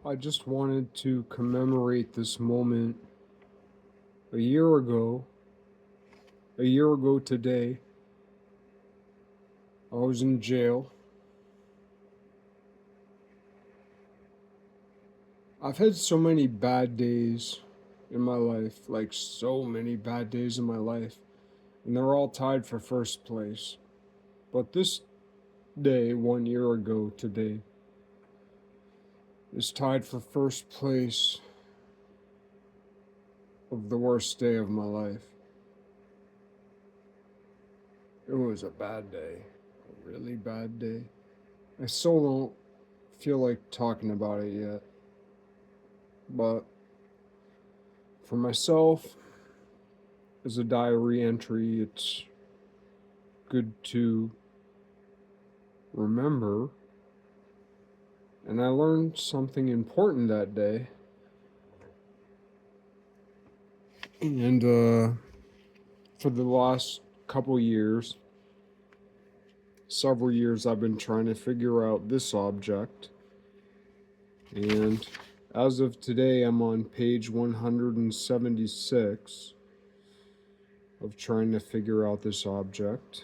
I just wanted to commemorate this moment a year ago. A year ago today, I was in jail. I've had so many bad days in my life, like so many bad days in my life, and they're all tied for first place. But this day, 1 year ago today, is tied for first place of the worst day of my life. It was a bad day, a really bad day. I still don't feel like talking about it yet. But for myself, as a diary entry, it's good to remember. And I learned something important that day. And for the last couple years, several years, I've been trying to figure out this object. And as of today, I'm on page 176 of trying to figure out this object.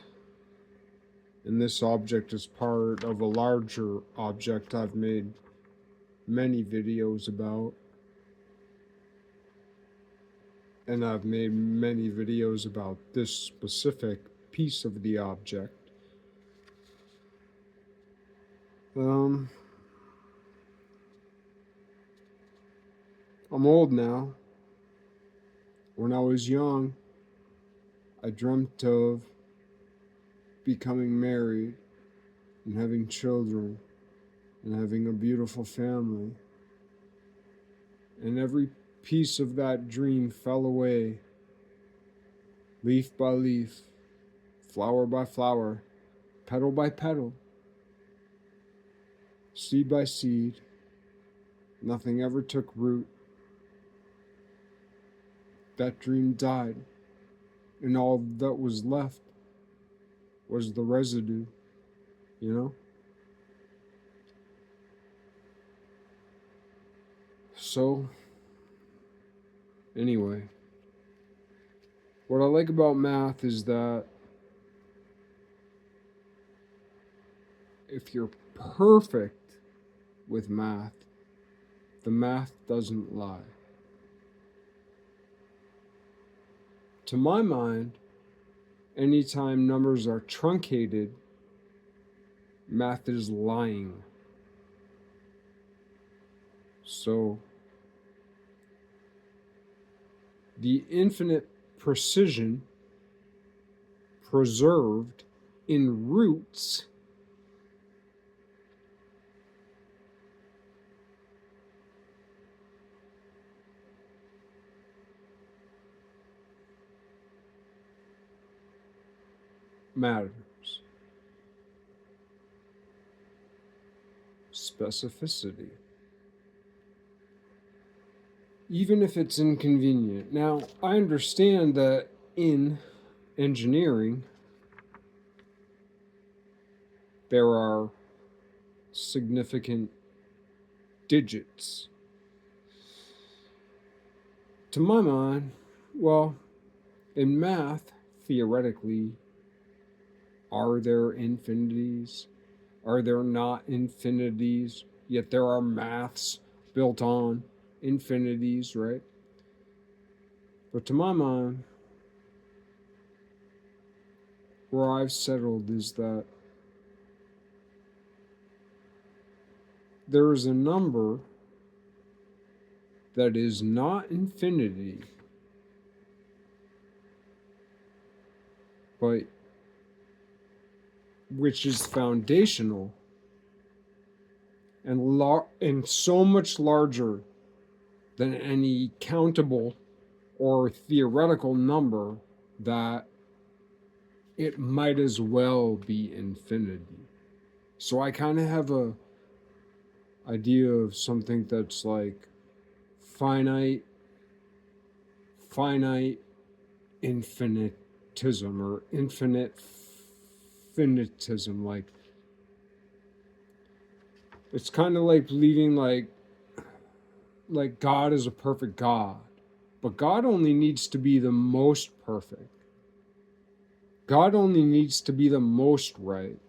And this object is part of a larger object I've made many videos about. And I've made many videos about this specific piece of the object. I'm old now. When I was young, I dreamt of becoming married and having children and having a beautiful family. And every piece of that dream fell away, leaf by leaf, flower by flower, petal by petal, seed by seed. Nothing ever took root. That dream died, and all that was left was the residue, you know? So, anyway, what I like about math is that if you're perfect with math, the math doesn't lie. To my mind, anytime numbers are truncated, math is lying. So, the infinite precision preserved in roots matters. Specificity. Even if it's inconvenient. Now, I understand that in engineering, there are significant digits. To my mind, well, in math, theoretically, are there infinities? Are there not infinities? Yet there are maths built on infinities, right? But to my mind, where I've settled is that there is a number that is not infinity, but which is foundational and so much larger than any countable or theoretical number that it might as well be infinity. So I kind of have a idea of something that's like finite infinitism or infinite finitism. Like, it's kind of like believing like like God is a perfect God, but God only needs to be the most perfect. God only needs to be the most right.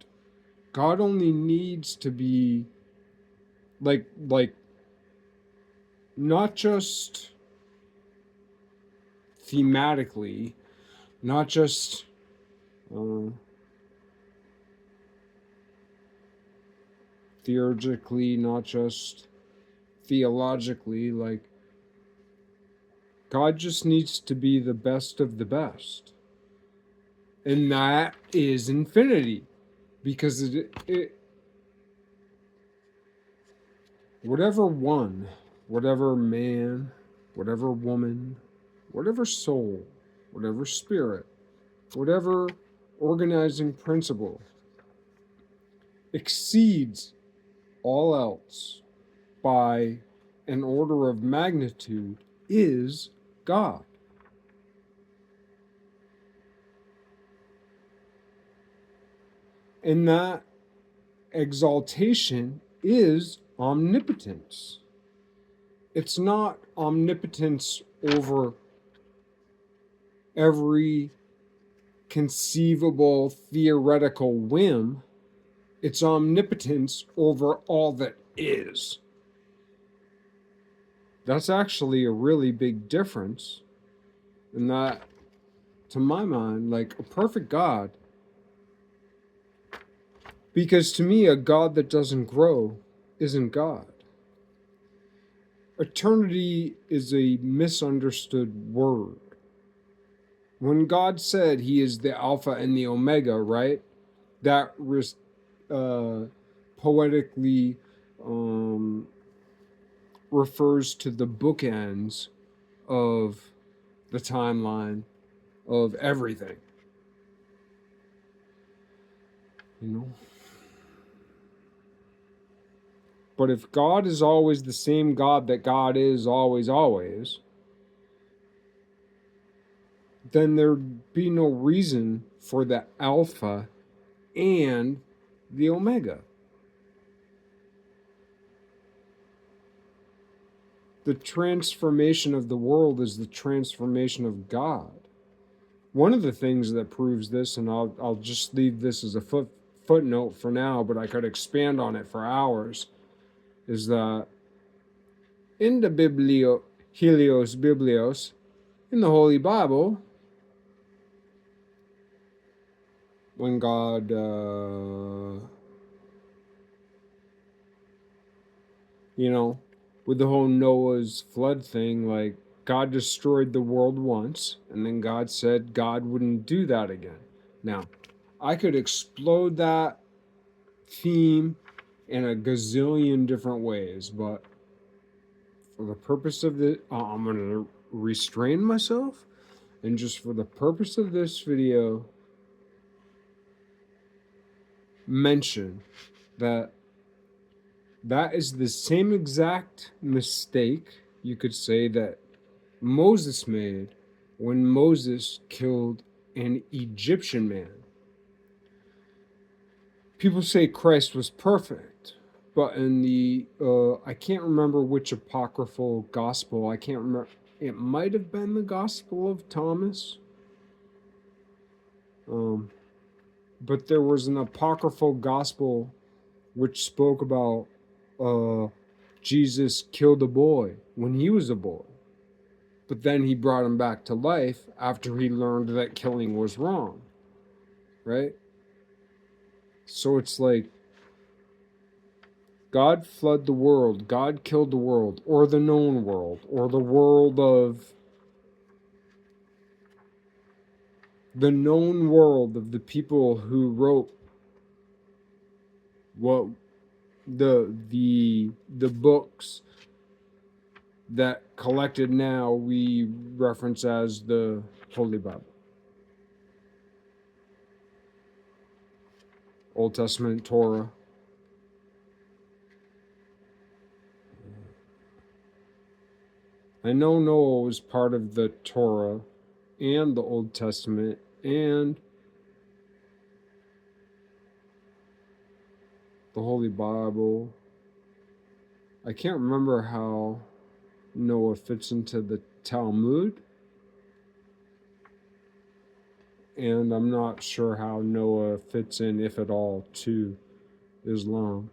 God only needs to be like not just thematically, not just theologically, not just theologically, like God just needs to be the best of the best. And that is infinity. Because whatever one, whatever man, whatever woman, whatever soul, whatever spirit, whatever organizing principle exceeds all else by an order of magnitude is God. And that exaltation is omnipotence. It's not omnipotence over every conceivable theoretical whim. It's omnipotence over all that is. That's actually a really big difference. And that, to my mind, like a perfect God, because to me, a God that doesn't grow isn't God. Eternity is a misunderstood word. When God said he is the Alpha and the Omega, right? That poetically refers to the bookends of the timeline of everything. You know? But if God is always the same God that God is always, then there'd be no reason for the Alpha and the Omega. The transformation of the world is the transformation of God. One of the things that proves this, and I'll just leave this as a footnote for now, but I could expand on it for hours, is that in the Helios Biblios, in the Holy Bible, when God with the whole Noah's flood thing, like God destroyed the world once, and then God said God wouldn't do that again. Now, I could explode that theme in a gazillion different ways, but for the purpose of the, I'm going to restrain myself, and just for the purpose of this video, mention that that is the same exact mistake, you could say, that Moses made when Moses killed an Egyptian man. People say Christ was perfect, but in the, I can't remember which apocryphal gospel, I can't remember, it might have been the Gospel of Thomas. But there was an apocryphal gospel which spoke about Jesus killed a boy when he was a boy. But then he brought him back to life after he learned that killing was wrong. Right? So it's like, God flooded the world, God killed the world, or the known world, or the world of the known world of the people who wrote what the books that collected now we reference as the Holy Bible. Old Testament, Torah. I know Noah was part of the Torah and the Old Testament and the Holy Bible. I can't remember how Noah fits into the Talmud, and I'm not sure how Noah fits in, if at all, to Islam.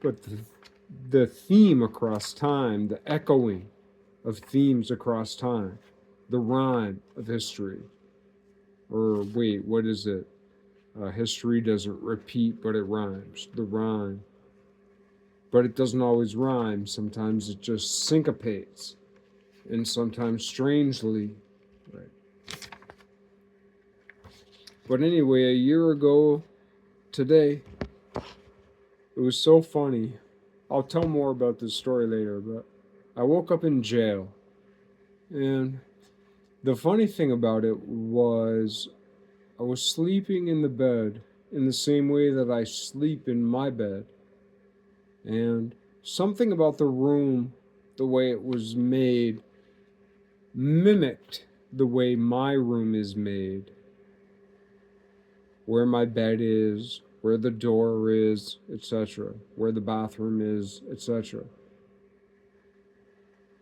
But the theme across time, the echoing of themes across time, the rhyme of history, or wait, what is it? History doesn't repeat, but it rhymes. The rhyme. But it doesn't always rhyme. Sometimes it just syncopates. And sometimes strangely. Right. But anyway, a year ago today, it was so funny. I'll tell more about this story later, but I woke up in jail. And the funny thing about it was I was sleeping in the bed in the same way that I sleep in my bed. And something about the room, the way it was made, mimicked the way my room is made. Where my bed is, where the door is, etc., where the bathroom is, etc.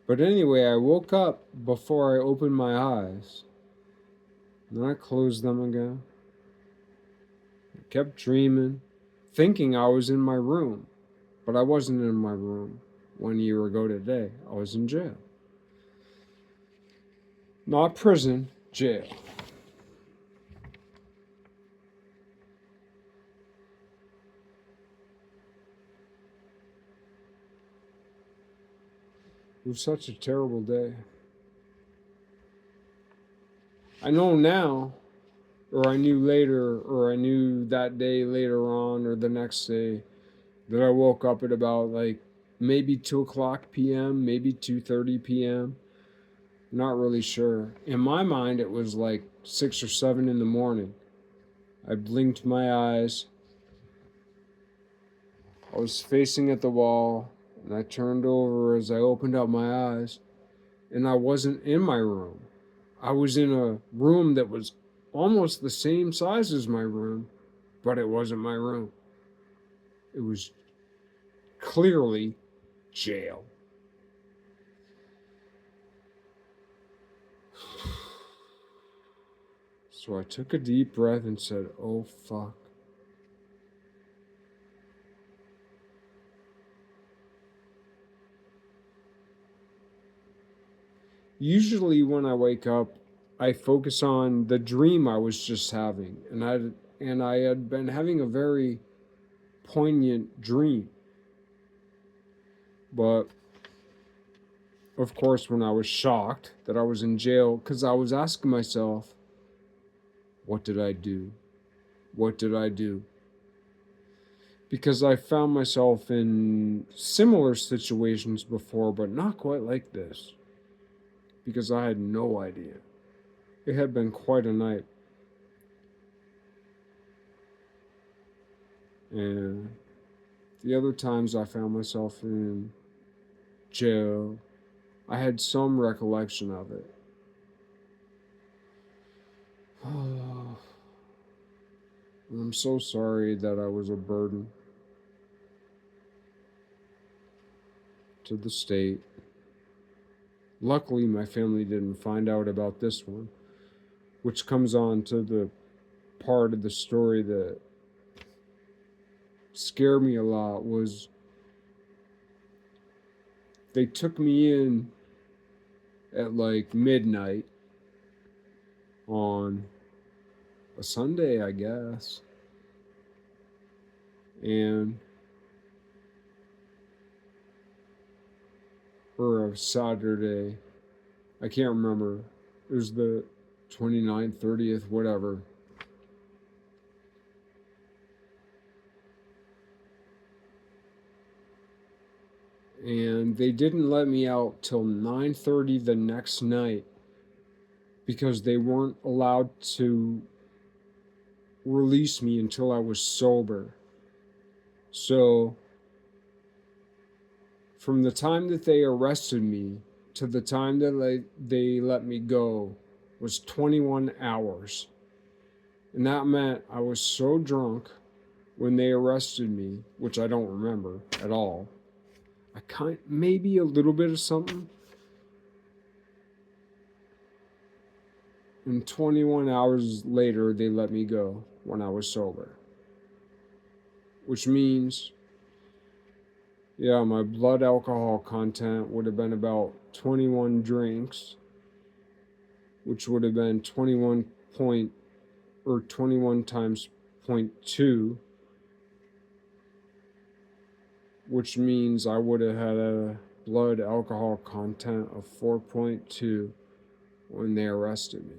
But anyway, I woke up before I opened my eyes. Then I closed them again. I kept dreaming, thinking I was in my room. But I wasn't in my room 1 year ago today. I was in jail. Not prison, jail. It was such a terrible day. I know now, or I knew later, or I knew that day later on, or the next day, that I woke up at about like maybe 2 o'clock p.m., maybe 2:30 p.m. Not really sure. In my mind, it was like 6 or 7 in the morning. I blinked my eyes. I was facing at the wall, and I turned over as I opened up my eyes, and I wasn't in my room. I was in a room that was almost the same size as my room, but it wasn't my room. It was clearly jail. So I took a deep breath and said, "Oh, fuck." Usually when I wake up, I focus on the dream I was just having, and I had been having a very poignant dream. But of course, when I was shocked that I was in jail, because I was asking myself, what did I do? What did I do? Because I found myself in similar situations before, but not quite like this. Because I had no idea. It had been quite a night. And the other times I found myself in jail, I had some recollection of it. I'm so sorry that I was a burden to the state. Luckily, my family didn't find out about this one, which comes on to the part of the story that scared me a lot. Was they took me in at like midnight on a Sunday, I guess, and or a Saturday. I can't remember. It was the 29th, 30th, whatever. And they didn't let me out till 9:30 the next night because they weren't allowed to release me until I was sober. So from the time that they arrested me to the time that they let me go, was 21 hours. And that meant I was so drunk when they arrested me, which I don't remember at all. Maybe a little bit of something. And 21 hours later, they let me go when I was sober. Which means, yeah, my blood alcohol content would have been about 21 drinks, which would have been 21 times 0.2, which means I would have had a blood alcohol content of 4.2 when they arrested me,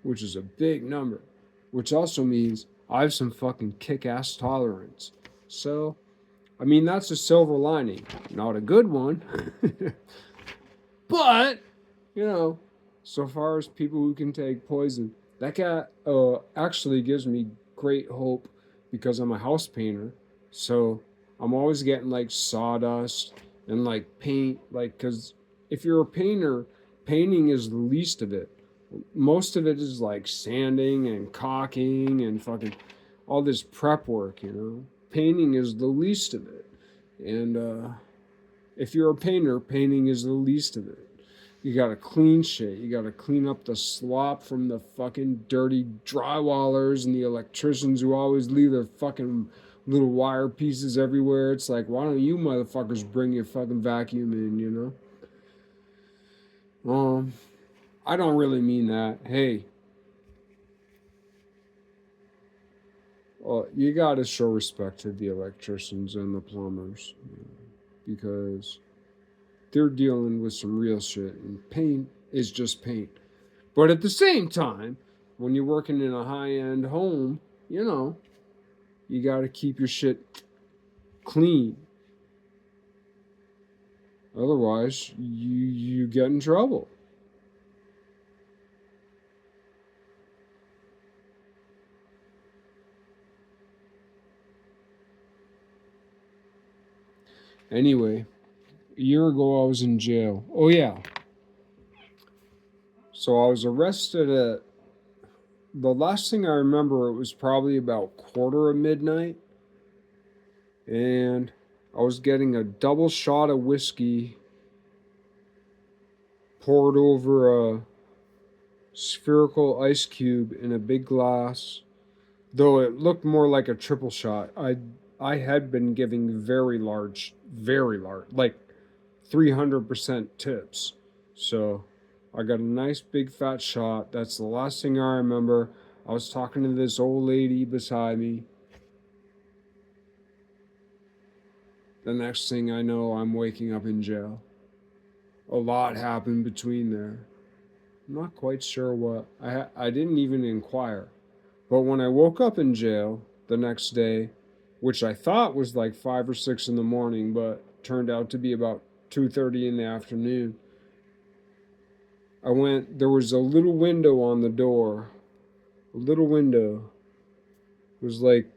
which is a big number, which also means I have some fucking kick-ass tolerance. So, I mean, that's a silver lining. Not a good one. But, so far as people who can take poison, that cat actually gives me great hope because I'm a house painter. So I'm always getting like sawdust and like paint, like, because if you're a painter, painting is the least of it. Most of it is like sanding and caulking and fucking all this prep work. Painting is the least of it. And if you're a painter, painting is the least of it. You gotta clean shit. You gotta clean up the slop from the fucking dirty drywallers and the electricians who always leave their fucking little wire pieces everywhere. It's like, why don't you motherfuckers bring your fucking vacuum in? I don't really mean that. Hey, you gotta show respect to the electricians and the plumbers, because they're dealing with some real shit, and paint is just paint. But at the same time, when you're working in a high-end home, you got to keep your shit clean. Otherwise, you get in trouble. Anyway, a year ago I was in jail. Oh yeah. So I was arrested at, the last thing I remember, it was probably about 1:45, and I was getting a double shot of whiskey poured over a spherical ice cube in a big glass, though it looked more like a triple shot. I had been giving very large, like 300% tips. So I got a nice big fat shot. That's the last thing I remember. I was talking to this old lady beside me. The next thing I know, I'm waking up in jail. A lot happened between there. I'm not quite sure what. I didn't even inquire. But when I woke up in jail the next day, which I thought was like 5 or 6 in the morning, but turned out to be about 2:30 in the afternoon, there was a little window on the door. A little window. It was like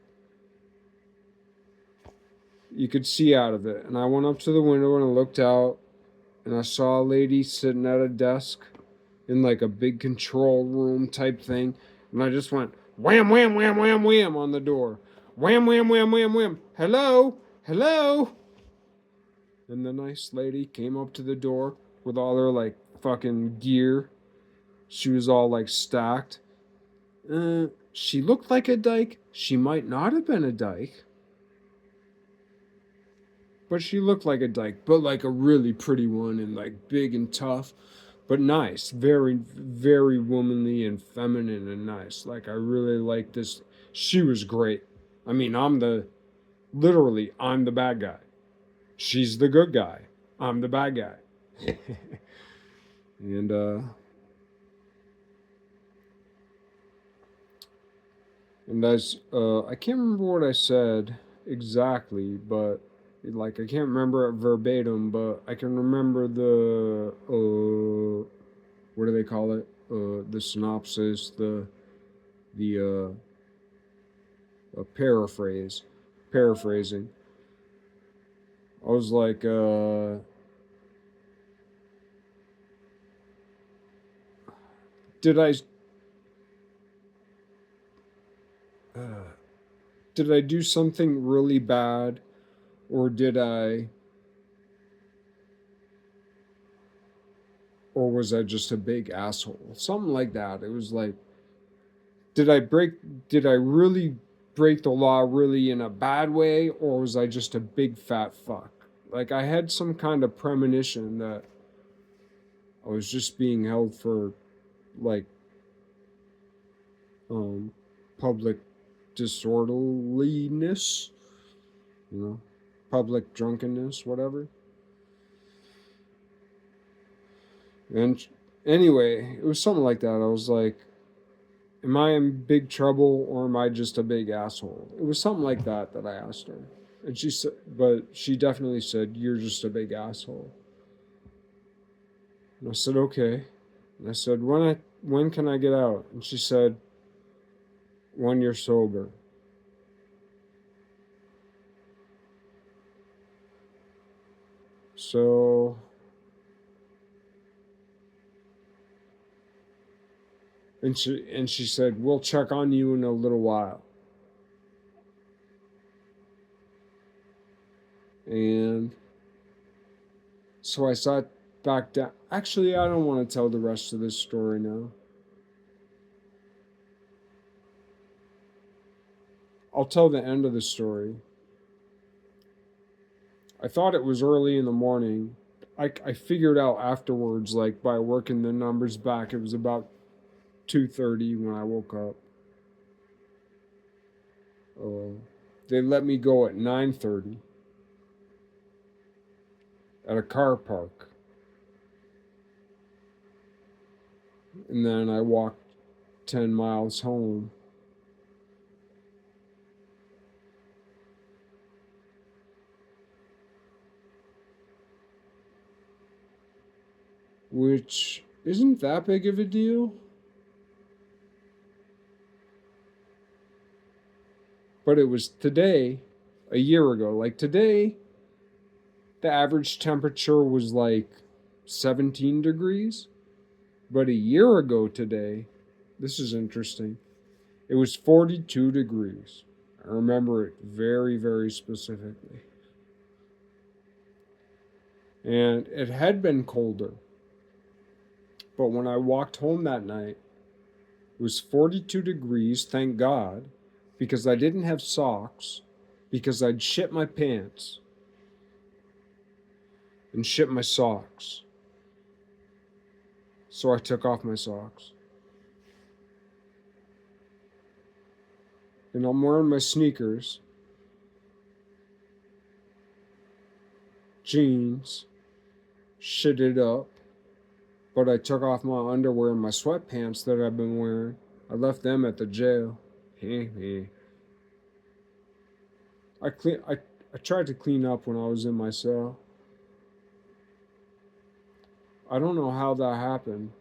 you could see out of it. And I went up to the window and I looked out, and I saw a lady sitting at a desk in like a big control room type thing. And I just went wham, wham, wham, wham, wham on the door. Wham, wham, wham, wham, wham. Hello? Hello? And the nice lady came up to the door with all her like fucking gear. She was all like stacked. She looked like a dyke. She might not have been a dyke, but she looked like a dyke, but like a really pretty one, and like big and tough, but nice. Very, very womanly and feminine and nice. Like, I really like this. She was great. I mean, I'm the bad guy. She's the good guy. I'm the bad guy. and I can't remember what I said exactly, but like I can't remember it verbatim, but I can remember the what do they call it? The synopsis, the paraphrasing. I was like, did I did I do something really bad, or was I just a big asshole? Something like that. It was like, did I break did I really break the law really in a bad way, or was I just a big fat fuck? Like, I had some kind of premonition that I was just being held for, like, um public disorderliness, you know, public drunkenness, whatever. And anyway, it was something like that. I was like, am I in big trouble, or am I just a big asshole? It was something like that that I asked her. And she said, but she definitely said, you're just a big asshole. And I said, okay. And I said, when can I get out? And she said, when you're sober. So and she said, we'll check on you in a little while. And so I sat back down. Actually, I don't want to tell the rest of this story now. I'll tell the end of the story. I thought it was early in the morning. I figured out afterwards, like by working the numbers back, it was about 2:30 when I woke up. They let me go at 9:30 at a car park, and then I walked 10 miles home. Which isn't that big of a deal. But it was today, a year ago. Like today, the average temperature was like 17 degrees. But a year ago today, this is interesting, it was 42 degrees. I remember it very, very specifically. And it had been colder. But when I walked home that night, it was 42 degrees, thank God, because I didn't have socks, because I'd shit my pants and shit my socks. So I took off my socks. And I'm wearing my sneakers, jeans, shitted up, but I took off my underwear and my sweatpants that I've been wearing. I left them at the jail. I tried to clean up when I was in my cell. I don't know how that happened.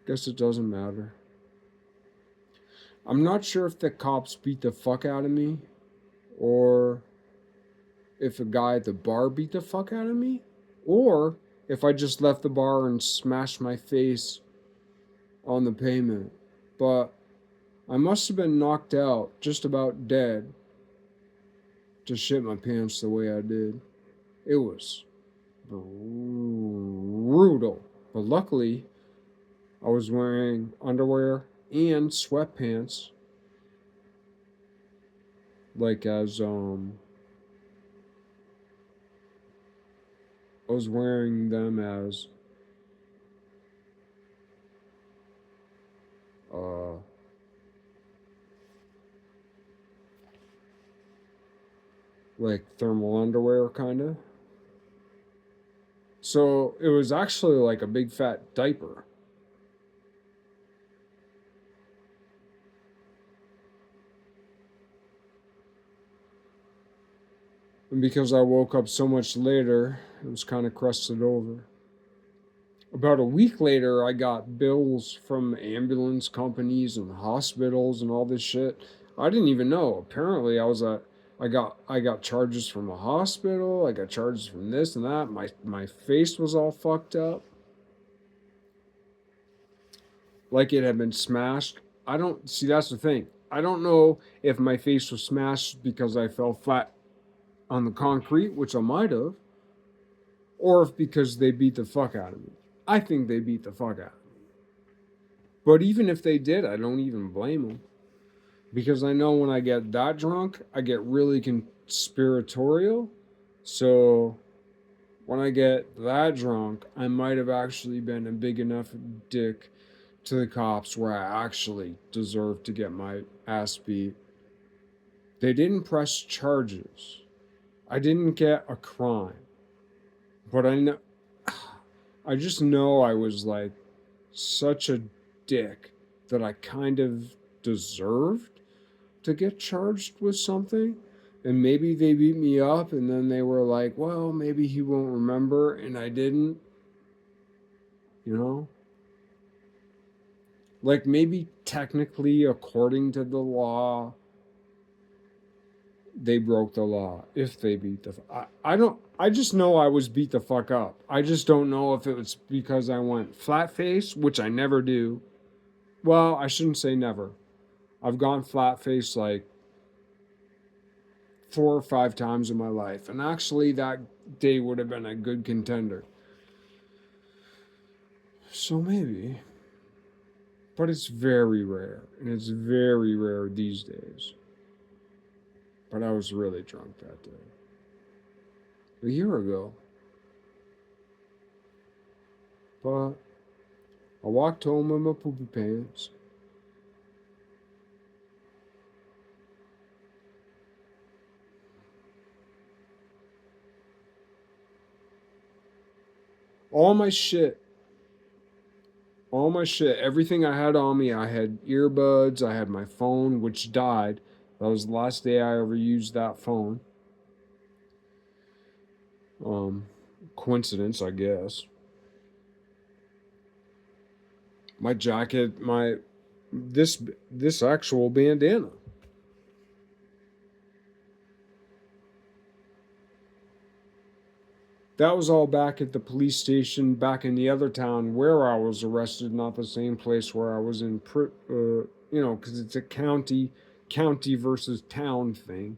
Guess it doesn't matter. I'm not sure if the cops beat the fuck out of me, or if a guy at the bar beat the fuck out of me, or if I just left the bar and smashed my face on the pavement. But I must have been knocked out, just about dead, to shit my pants the way I did. It was brutal. But luckily, I was wearing underwear and sweatpants, like as I was wearing them as uh like thermal underwear, kind of. So it was actually like a big fat diaper. And because I woke up so much later, it was kind of crusted over. About a week later, I got bills from ambulance companies and hospitals and all this shit. I didn't even know. Apparently, I I got charges from a hospital. I got charges from this and that. My face was all fucked up, like it had been smashed. I don't see. That's the thing. I don't know if my face was smashed because I fell flat on the concrete, which I might have, or if because they beat the fuck out of me. I think they beat the fuck out of me. But even if they did, I don't even blame them. Because I know when I get that drunk, I get really conspiratorial. So when I get that drunk, I might have actually been a big enough dick to the cops where I actually deserve to get my ass beat. They didn't press charges. I didn't get a crime. But I just know I was like such a dick that I kind of deserved to get charged with something. And maybe they beat me up and then they were like, well, maybe he won't remember. And I didn't, you know? Like maybe technically, according to the law, they broke the law if they beat the. I don't. I just know I was beat the fuck up. I just don't know if it was because I went flat face, which I never do. Well, I shouldn't say never. I've gone flat face like 4 or 5 times in my life, and actually that day would have been a good contender. So maybe, but it's very rare, and it's very rare these days. But I was really drunk that day. A year ago. But I walked home in my poopy pants. All my shit, everything I had on me, I had earbuds, I had my phone, which died. That was the last day I ever used that phone. Um, Coincidence, I guess. My jacket, this actual bandana. That was all back at the police station back in the other town where I was arrested, not the same place where I was in, because it's a county versus town thing.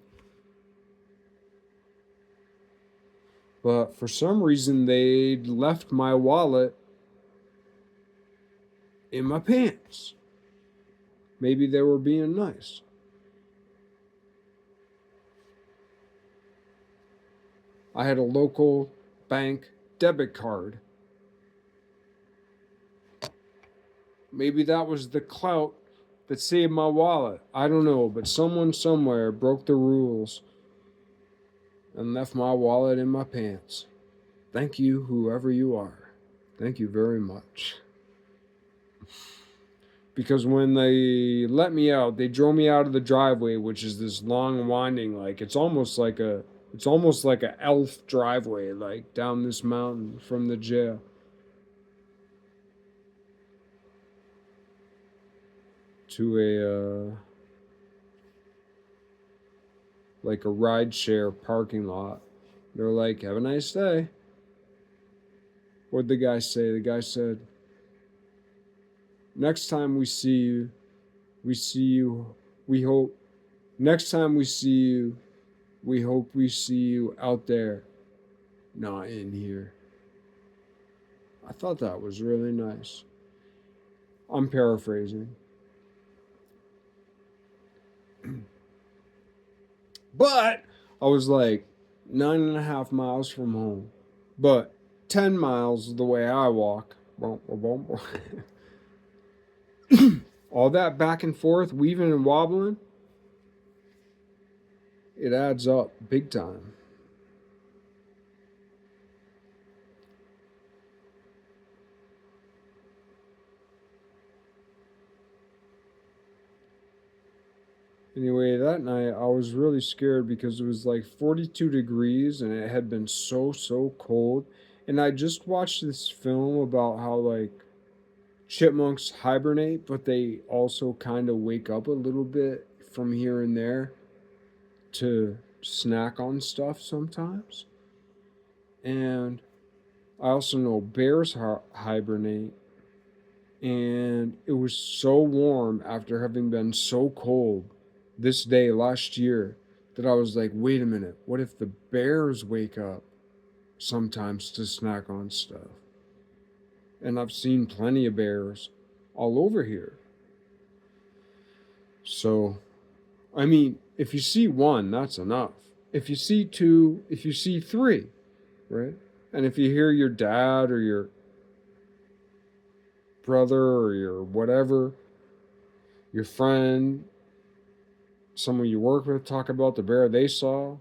But for some reason, they left my wallet in my pants. Maybe they were being nice. I had a local bank debit card. Maybe that was the clout that saved my wallet. I don't know, but someone somewhere broke the rules and left my wallet in my pants. Thank you, whoever you are. Thank you very much. Because when they let me out, they drove me out of the driveway, which is this long winding, like it's almost like a elf driveway, like down this mountain from the jail. To like a rideshare parking lot. They're like, "Have a nice day." What'd the guy say? The guy said, "Next time we see you, we hope, next time we see you, we hope we see you out there, not in here." I thought that was really nice. I'm paraphrasing. But I was like 9.5 miles from home. But 10 miles the way I walk. All that back and forth, weaving and wobbling, it adds up big time. Anyway, that night I was really scared because it was like 42 degrees and it had been so cold. And I just watched this film about how like chipmunks hibernate, but they also kind of wake up a little bit from here and there to snack on stuff sometimes. And I also know bears hibernate. And it was so warm after having been so cold this day last year that I was like, wait a minute, what if the bears wake up sometimes to snack on stuff? And I've seen plenty of bears all over here. So, I mean, if you see one, that's enough. If you see two, if you see three, right? And if you hear your dad or your brother or your whatever, your friend, someone you work with talk about the bear they saw,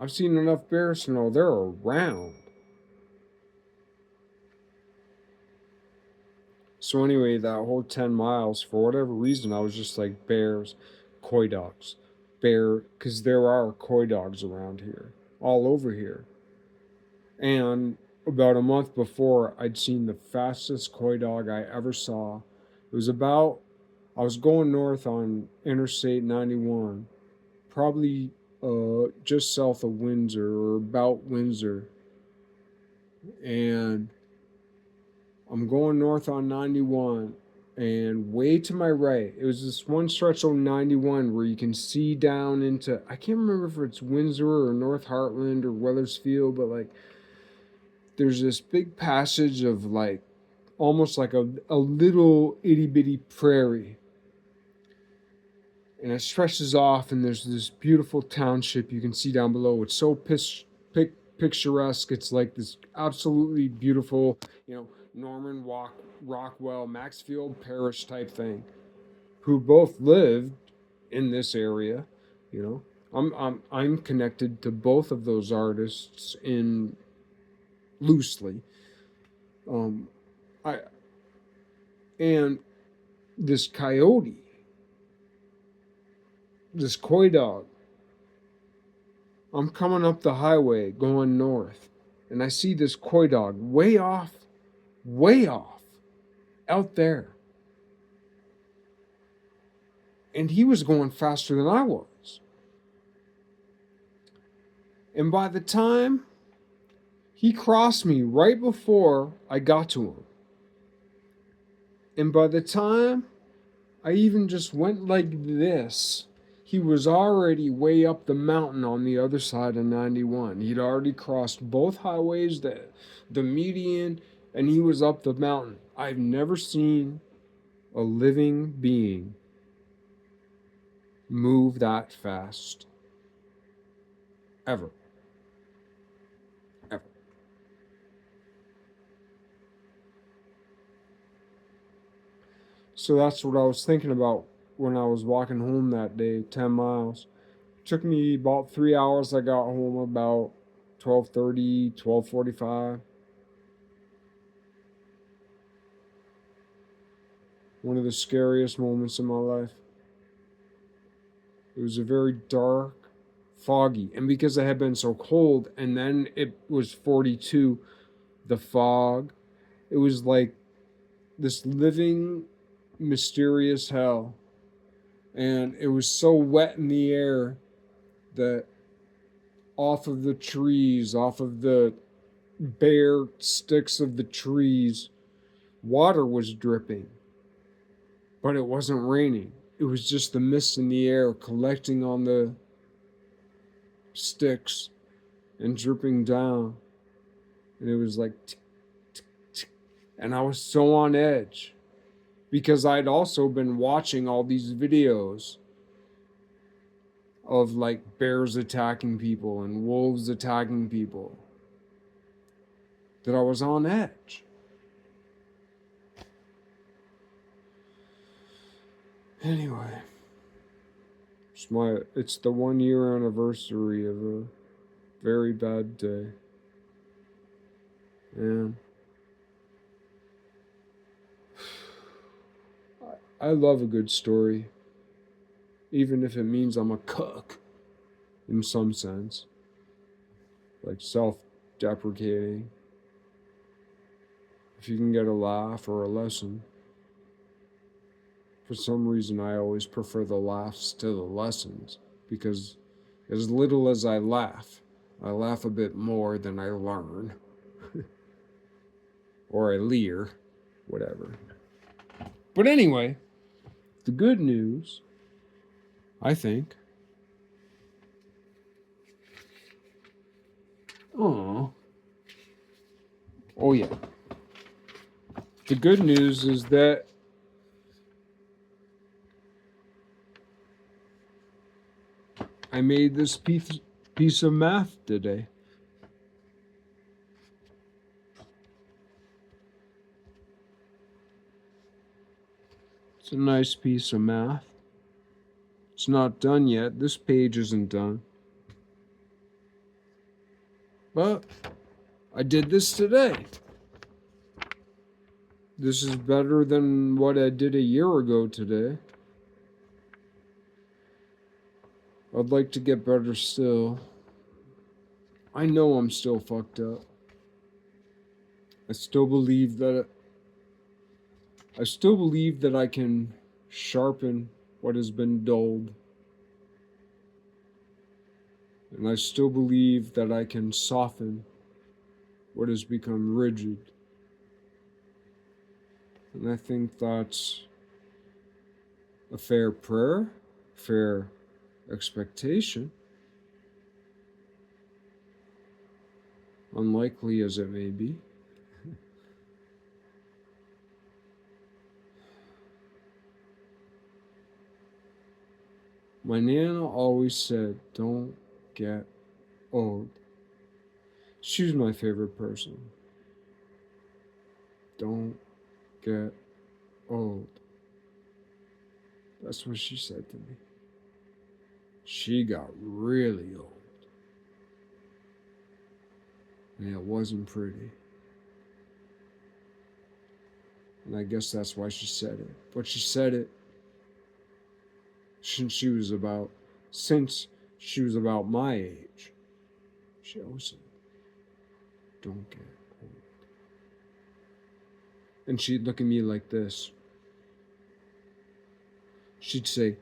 I've seen enough bears to know they're around. So anyway, that whole 10 miles, for whatever reason, I was just like, bears, coy dogs, bear, because there are coy dogs around here, all over here. And about a month before, I'd seen the fastest coy dog I ever saw. It was about, I was going north on Interstate 91, probably just south of Windsor or about Windsor. And I'm going north on 91, and way to my right, it was this one stretch on 91 where you can see down into, I can't remember if it's Windsor or North Heartland or Wethersfield, but like there's this big passage of like almost like a little itty bitty prairie. And it stretches off, and there's this beautiful township you can see down below. It's so picturesque. It's like this absolutely beautiful, Norman Rockwell, Maxfield Parrish type thing, who both lived in this area. I'm connected to both of those artists in loosely. I and this coyote, this coy dog. I'm coming up the highway going north, and I see this coy dog way off out there. And he was going faster than I was. And by the time he crossed me right before I got to him, and by the time I even just went like this, he was already way up the mountain on the other side of 91. He'd already crossed both highways, the median, and he was up the mountain. I've never seen a living being move that fast. Ever. Ever. So that's what I was thinking about when I was walking home that day, 10 miles. It took me about 3 hours. I got home about 12:30, 12:45. One of the scariest moments in my life. It was a very dark, foggy, and because it had been so cold, and then it was 42, the fog, it was like this living, mysterious hell. And it was so wet in the air that off of the trees, off of the bare sticks of the trees, water was dripping. But it wasn't raining. It was just the mist in the air collecting on the sticks and dripping down. And it was like tick, tick, tick. And I was so on edge because I'd also been watching all these videos of like bears attacking people and wolves attacking people, that I was on edge. Anyway, it's the 1 year anniversary of a very bad day. And I love a good story, even if it means I'm a cuck in some sense, like self-deprecating. If you can get a laugh or a lesson. For some reason, I always prefer the laughs to the lessons, because As little as I laugh a bit more than I learn. Or I leer, whatever. But anyway, the good news, I think. Oh yeah. The good news is that I made this piece of math today. It's a nice piece of math. It's not done yet. This page isn't done. But I did this today. This is better than what I did a year ago today. I'd like to get better still. I know I'm still fucked up. I still believe that I can sharpen what has been dulled. And I still believe that I can soften what has become rigid. And I think that's a fair prayer, fair expectation. Unlikely as it may be. My Nana always said, don't get old. She was my favorite person. Don't get old. That's what she said to me. She got really old. And it wasn't pretty. And I guess that's why she said it. But she said it since she was about my age. She always said, don't get old. And she'd look at me like this. She'd say,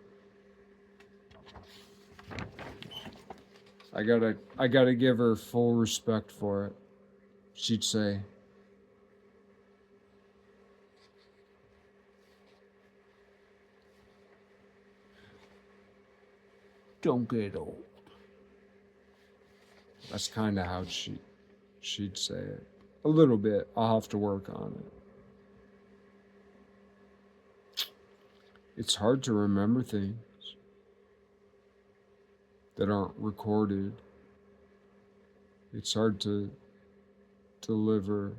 I gotta give her full respect for it. She'd say, don't get old. That's kind of how she'd say it. A little bit. I'll have to work on it. It's hard to remember things that aren't recorded. It's hard to deliver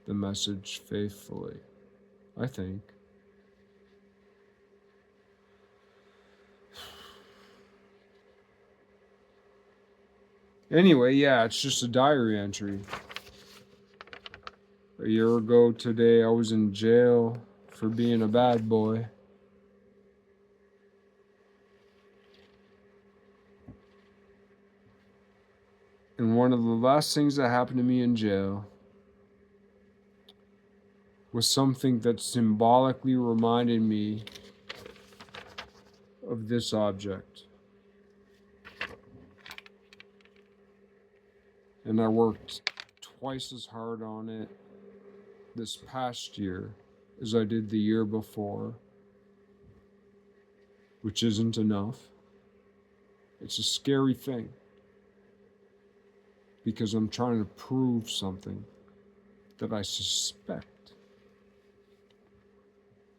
the message faithfully, I think. Anyway, yeah, it's just a diary entry. A year ago today, I was in jail for being a bad boy. And one of the last things that happened to me in jail was something that symbolically reminded me of this object. And I worked twice as hard on it this past year as I did the year before, which isn't enough. It's a scary thing because I'm trying to prove something that I suspect.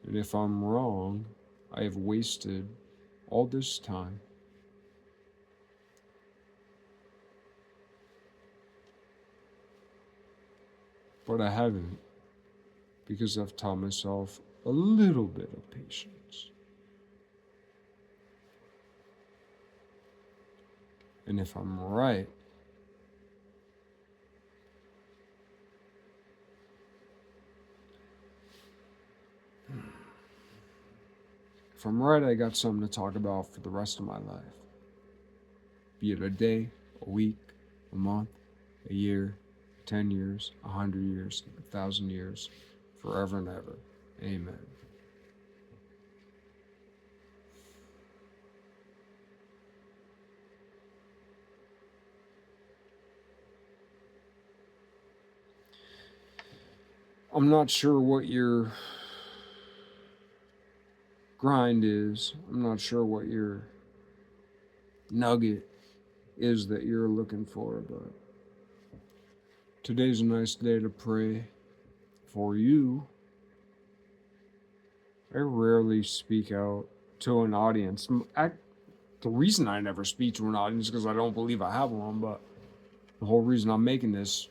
And if I'm wrong, I have wasted all this time. But I haven't, because I've taught myself a little bit of patience. And if I'm right, I got something to talk about for the rest of my life. Be it a day, a week, a month, a year, 10 years, 100 years, 1,000 years, forever and ever. Amen. I'm not sure what your grind is. I'm not sure what your nugget is that you're looking for, but today's a nice day to pray for you. I rarely speak out to an audience. The reason I never speak to an audience is because I don't believe I have one, but the whole reason I'm making this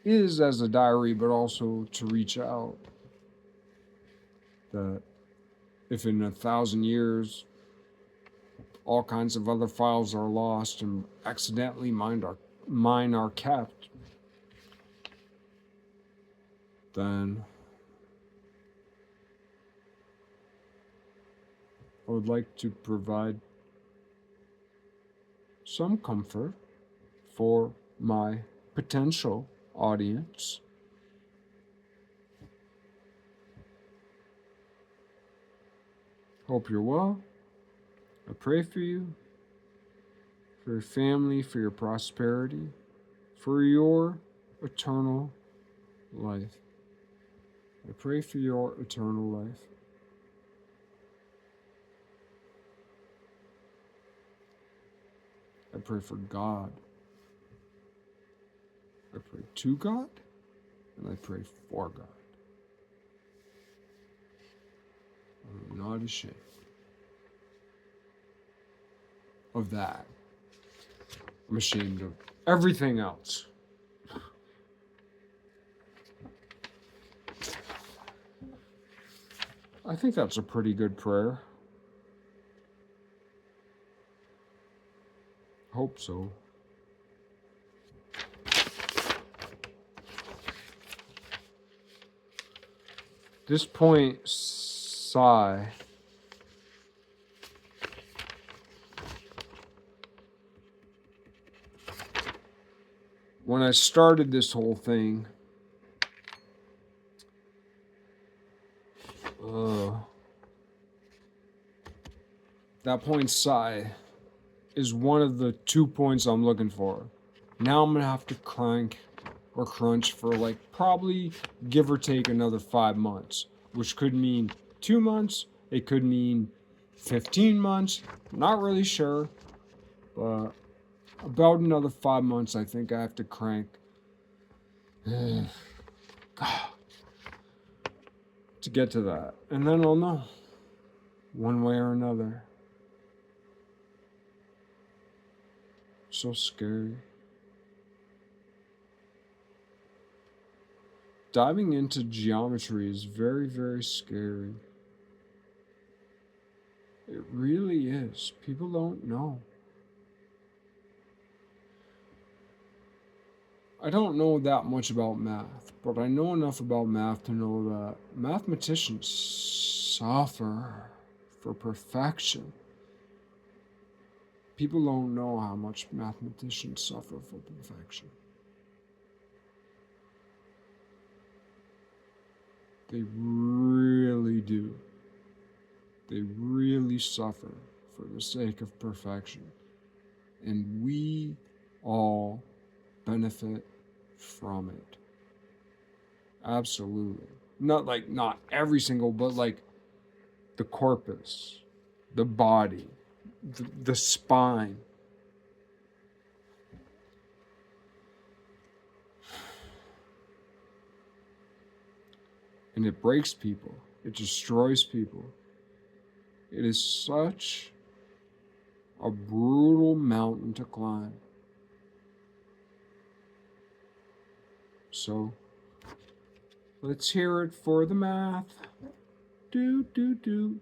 is as a diary, but also to reach out. That if in 1,000 years all kinds of other files are lost and accidentally mine are kept, then I would like to provide some comfort for my potential audience. Hope you're well. I pray for you, for your family, for your prosperity, for your eternal life. I pray for your eternal life. I pray for God. I pray to God, and I pray for God. I'm not ashamed of that. I'm ashamed of everything else. I think that's a pretty good prayer. Hope so. This point, sigh. When I started this whole thing, that point, sigh, is one of the 2 points I'm looking for. Now I'm gonna have to crank or crunch for like probably give or take another 5 months, which could mean 2 months, it could mean 15 months, not really sure, but about another 5 months I think I have to crank to get to that, and then I'll know one way or another. So scary. Diving into geometry is very, very scary. It really is. People don't know. I don't know that much about math, but I know enough about math to know that mathematicians suffer for perfection. People don't know how much mathematicians suffer for perfection. They really do. They really suffer for the sake of perfection. And we all benefit from it. Absolutely. Not every single, but like the corpus, the body, the spine. And it breaks people. It destroys people. It is such a brutal mountain to climb. So, let's hear it for the math. Do, do, do.